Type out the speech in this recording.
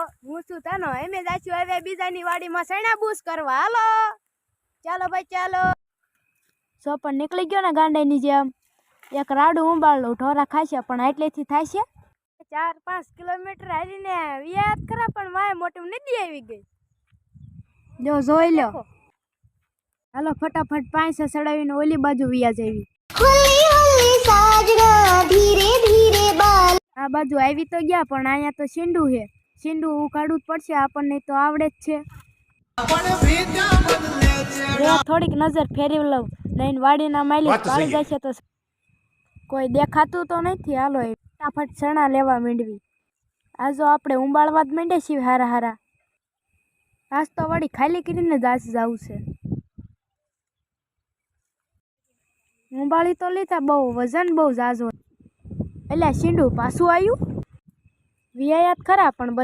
હું છું તાનો એમે જાશું હવે બીજાની વાડીમાં સણા બૂસ કરવા હાલો ચાલો ભાઈ ચાલો સોપન નીકળી ગયો ને ગાંડાની જેમ એક રાડું ઉંબાળલું ઢોરા ખાશે પણ એટલેથી થાય છે 4-5 કિલોમીટર હાલીને વિયાત ખરા પણ વાય મોટી નદી આવી ગઈ જો જોઈ લો હાલો ફટાફટ પાંચ સડાવીને ઓલી બાજુ વિયા જવી આ બાજુ આવી તો ગયા પણ અહીંયા તો સીંડું છે સીંડું ઉકાળવું જ પડશે આપણને તો આવડે જ છે થોડીક નજર ફેરવી લઉં લઈને વાડીના માલિક પાડી જાય છે તો કોઈ દેખાતું તો નથી હાલો ફટાફટ ચણા લેવા માંડવી આ જો આપણે ઉંબાળવા જ માંડે છીએ હારા હારા આજ તો વળી ખાલી કરીને જ આજ જવું છે ઉંબાળી તો લીધા બહુ વજન બહુ ઝાઝો એટલે સીંડું પાછું આવ્યું વિયાયાત ખરા પણ